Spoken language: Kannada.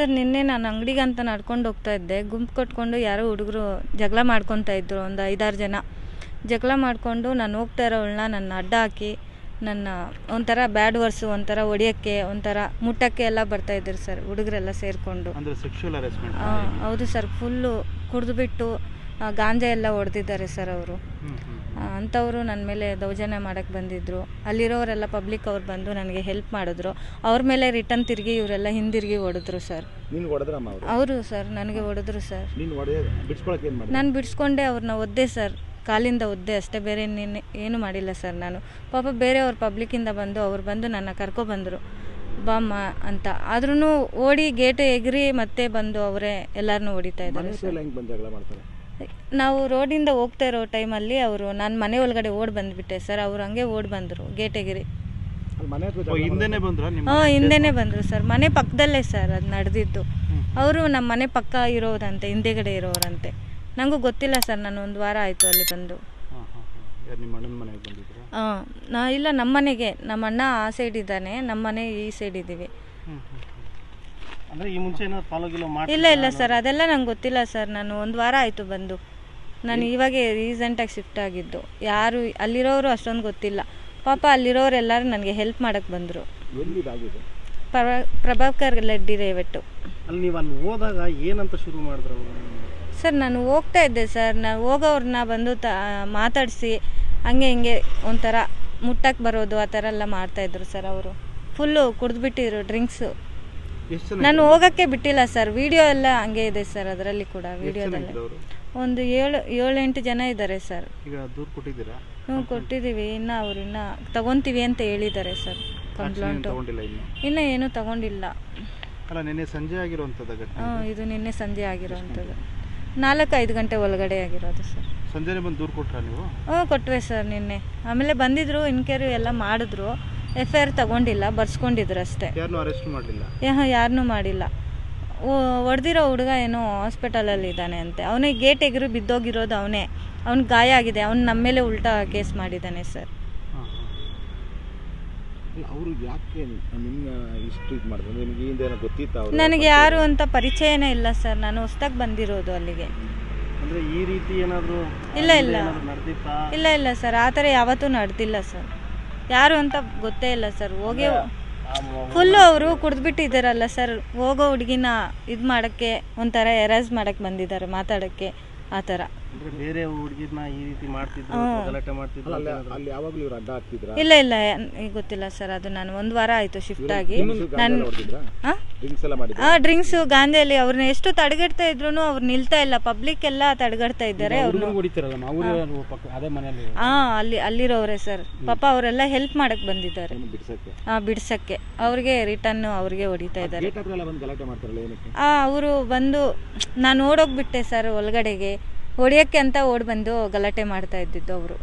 ಸರ್ ನಿನ್ನೆ ನಾನು ಅಂಗಡಿಗೆ ಅಂತ ನಡ್ಕೊಂಡು ಹೋಗ್ತಾ ಇದ್ದೆ. ಗುಂಪು ಕಟ್ಕೊಂಡು ಯಾರೋ ಹುಡುಗರು ಜಗಳ ಮಾಡ್ಕೊತಾ ಇದ್ರು, ಒಂದು 5-6 ಜನ ಜಗಳ ಮಾಡಿಕೊಂಡು ನಾನು ಹೋಗ್ತಾ ಇರೋಳನ್ನ ನನ್ನ ಅಡ್ಡ ಹಾಕಿ ನನ್ನ ಒಂಥರ ಬ್ಯಾಡ್ ವರ್ಸು, ಒಂಥರ ಹೊಡಿಯೋಕ್ಕೆ, ಒಂಥರ ಮುಟ್ಟಕ್ಕೆ ಎಲ್ಲ ಬರ್ತಾಯಿದ್ರು ಸರ್ ಹುಡುಗರೆಲ್ಲ ಸೇರಿಕೊಂಡು. ಹೌದು ಸರ್, ಫುಲ್ಲು ಕುಡಿದ್ಬಿಟ್ಟು ಗಾಂಜಾ ಎಲ್ಲ ಹೊಡೆದಿದ್ದಾರೆ ಸರ್ ಅವರು. ಅಂಥವರು ನನ್ನ ಮೇಲೆ ದೌರ್ಜನ್ಯ ಮಾಡೋಕ್ಕೆ ಬಂದಿದ್ದರು. ಅಲ್ಲಿರೋರೆಲ್ಲ ಪಬ್ಲಿಕ್ ಅವ್ರು ಬಂದು ನನಗೆ ಹೆಲ್ಪ್ ಮಾಡಿದ್ರು. ಅವ್ರ ಮೇಲೆ ರಿಟರ್ನ್ ತಿರುಗಿ ಇವರೆಲ್ಲ ಹಿಂದಿರುಗಿ ಹೊಡೆದ್ರು ಸರ್. ಅವರು ಸರ್ ನನಗೆ ಹೊಡೆದ್ರು ಸರ್. ನಾನು ಬಿಡಿಸ್ಕೊಂಡೆ, ಅವ್ರನ್ನ ಒದ್ದೆ ಸರ್, ಕಾಲಿಂದ ಒದ್ದೆ ಅಷ್ಟೇ, ಬೇರೆ ಏನು ಮಾಡಿಲ್ಲ ಸರ್ ನಾನು. ಪಾಪ ಬೇರೆಯವ್ರು ಪಬ್ಲಿಕ್ಕಿಂದ ಬಂದು ಅವ್ರು ಬಂದು ನನ್ನ ಕರ್ಕೊಬಂದರು ಬಾಮ್ಮ ಅಂತ. ಆದ್ರೂ ಓಡಿ ಗೇಟ್ ಎಗರಿ ಮತ್ತೆ ಬಂದು ಅವರೇ ಎಲ್ಲರನ್ನೂ ಹೊಡಿತಾ ಇದ್ದಾರೆ ಸರ್. ನಾವು ರೋಡಿಂದ ಹೋಗ್ತಾ ಇರೋ ಟೈಮಲ್ಲಿ ಅವರು ನಾನು ಮನೆ ಒಳಗಡೆ ಓಡಿ ಬಂದುಬಿಟ್ಟೆ ಸರ್. ಅವ್ರು ಹಂಗೆ ಓಡಿ ಬಂದರು ಗೇಟ್ ಎಗರಿ. ಹಿಂದೆನೇ ಬಂದರು ಸರ್, ಮನೆ ಪಕ್ಕದಲ್ಲೇ ಸರ್ ಅದು ನಡೆದಿದ್ದು. ಅವರು ನಮ್ಮ ಮನೆ ಪಕ್ಕ ಇರೋದಂತೆ, ಹಿಂದೆಗಡೆ ಇರೋರಂತೆ. ನನಗೂ ಗೊತ್ತಿಲ್ಲ ಸರ್, ನಾನು 1 ವಾರ ಆಯಿತು ಅಲ್ಲಿ ಬಂದು. ಇಲ್ಲ ನಮ್ಮ ಮನೆಗೆ, ನಮ್ಮ ಅಣ್ಣ ಆ ಸೈಡ್ ಇದ್ದಾನೆ, ನಮ್ಮ ಮನೆ ಈ ಸೈಡ್ ಇದ್ದೀವಿ. ಇಲ್ಲ ಸರ್, ಅದೆಲ್ಲ ನಂಗೆ ಗೊತ್ತಿಲ್ಲ ಸರ್. ನಾನು 1 ವಾರ ಆಯಿತು ಬಂದು. ನಾನು ಇವಾಗ ರೀಸೆಂಟಾಗಿ ಶಿಫ್ಟ್ ಆಗಿದ್ದು. ಯಾರು ಅಲ್ಲಿರೋರು ಅಷ್ಟೊಂದು ಗೊತ್ತಿಲ್ಲ. ಪಾಪ ಅಲ್ಲಿರೋರೆಲ್ಲರೂ ನನಗೆ ಹೆಲ್ಪ್ ಮಾಡೋಕ್ಕೆ ಬಂದರು. ಪ್ರಭಾಕರ್ ಲೆಡ್ಡಿ ರೇವಟ್ಟು. ಅಲ್ಲಿ ನೀವು ಅಲ್ಲಿ ಹೋದಾಗ ಏನಂತ ಶುರು ಮಾಡಿದ್ರು ಸರ್? ನಾನು ಹೋಗ್ತಾ ಇದ್ದೆ ಸರ್, ನಾನು ಹೋಗೋವ್ರನ್ನ ಬಂದು ಮಾತಾಡಿಸಿ ಹಂಗೆ ಹಿಂಗೆ ಒಂಥರ ಮುಟ್ಟಕ್ಕೆ ಬರೋದು ಆ ಥರ ಎಲ್ಲ ಮಾಡ್ತಾಯಿದ್ರು ಸರ್. ಅವರು ಫುಲ್ಲು ಕುಡಿದ್ಬಿಟ್ಟಿದ್ರು ಡ್ರಿಂಕ್ಸು. ನಾನು ಹೋಗೋಕ್ಕೆ ಬಿಟ್ಟಿಲ್ಲ ಸರ್. ವಿಡಿಯೋ ಎಲ್ಲ ಹಂಗೆ ಇದೆ ಸರ್, ಅದರಲ್ಲಿ ಕೂಡ ವಿಡಿಯೋದಲ್ಲಿ ಒಂದು 7-8 ಜನ ಇದ್ದಾರೆ ಸರ್. ಕೊಟ್ಟಿದ್ದೀವಿ, ಇನ್ನು ಅವರು ತಗೊತೀವಿ ಅಂತ ಹೇಳಿದ್ದಾರೆ ಸರ್. ಕಂಪ್ಲೇಂಟು ಇನ್ನೂ ಏನೂ ತಗೊಂಡಿಲ್ಲ. ಇದು ನಿನ್ನೆ ಸಂಜೆ ಆಗಿರೋವಂಥದ್ದು, 4-5 ಗಂಟೆ ಒಳಗಡೆ ಆಗಿರೋದು ಸರ್. ಕೊಟ್ವೆ ಸರ್ ನಿನ್ನೆ. ಆಮೇಲೆ ಬಂದಿದ್ರು, ಇನ್ಕ್ವೈರಿ ಎಲ್ಲ ಮಾಡಿದ್ರು. FIR ತಗೊಂಡಿಲ್ಲ, ಬರ್ಸ್ಕೊಂಡಿದ್ರು ಅಷ್ಟೇ. ಯಾರನ್ನೂ ಮಾಡಿಲ್ಲ. ಹೊಡೆದಿರೋ ಹುಡುಗ ಏನೋ ಹಾಸ್ಪಿಟಲಲ್ಲಿ ಇದ್ದಾನೆ ಅಂತೆ. ಅವನಿಗೆ ಗೇಟ್ ಎಗರು ಬಿದ್ದೋಗಿರೋದು ಅವನೇ. ಅವ್ನಿಗೆ ಗಾಯ ಆಗಿದೆ. ಅವ್ನು ನಮ್ಮ ಮೇಲೆ ಉಲ್ಟಾ ಕೇಸ್ ಮಾಡಿದ್ದಾನೆ ಸರ್. ನನಗೆ ಯಾರು ಅಂತ ಪರಿಚಯನೇ ಇಲ್ಲ ಸರ್. ನಾನು ಹೊಸದಾಗಿ ಬಂದಿರೋದು ಅಲ್ಲಿಗೆ. ಇಲ್ಲ ಸರ್, ಆ ಥರ ಯಾವತ್ತೂ ನಡೆದಿಲ್ಲ ಸರ್. ಯಾರು ಅಂತ ಗೊತ್ತೇ ಇಲ್ಲ ಸರ್. ಹೋಗಿ ಫುಲ್ಲು ಅವರು ಕುಡಿದ್ಬಿಟ್ಟಿದ್ದಾರಲ್ಲ ಸರ್. ಹೋಗೋ ಹುಡುಗಿನ ಇದು ಮಾಡೋಕ್ಕೆ, ಒಂಥರ ಎರಾಸ್ ಮಾಡೋಕ್ಕೆ ಬಂದಿದ್ದಾರೆ, ಮಾತಾಡೋಕ್ಕೆ, ಆ ಥರ. ಇಲ್ಲ ಗೊತ್ತಿಲ್ಲ ಸರ್. ಅದು ನಾನು 1 ವಾರ ಆಯಿತು ಶಿಫ್ಟ್ ಆಗಿ. ಡ್ರಿಂಕ್ಸು ಗಾಂಜಾಲಿ ಅವ್ರನ್ನ ಎಷ್ಟು ತಡೆಗಟ್ತಾ ಇದ್ರು ಅವ್ರು ನಿಲ್ತಾ ಇಲ್ಲ. ಪಬ್ಲಿಕ್ ಎಲ್ಲ ತಡೆಗಟ್ತಾ ಇದ್ದಾರೆ ಅವ್ರನ್ನ. ಅಲ್ಲಿರೋರೆ ಸರ್. ಪಾಪ ಅವರೆಲ್ಲ ಹೆಲ್ಪ್ ಮಾಡಕ್ ಬಂದಿದ್ದಾರೆ, ಬಿಡ್ಸಕ್ಕೆ. ಅವ್ರಿಗೆ ರಿಟರ್ನ್ ಅವ್ರಿಗೆ ಹೊಡಿತಾ ಇದ್ದಾರೆ. ಅವರು ಬಂದು ನಾನು ಓಡೋಗ್ಬಿಟ್ಟೆ ಸರ್ ಒಳಗಡೆಗೆ. ಹೊಡಿಯೋಕ್ಕೆ ಅಂತ ಓಡಿ ಬಂದು ಗಲಾಟೆ ಮಾಡ್ತಾ ಇದ್ದಿದ್ದು ಅವರು.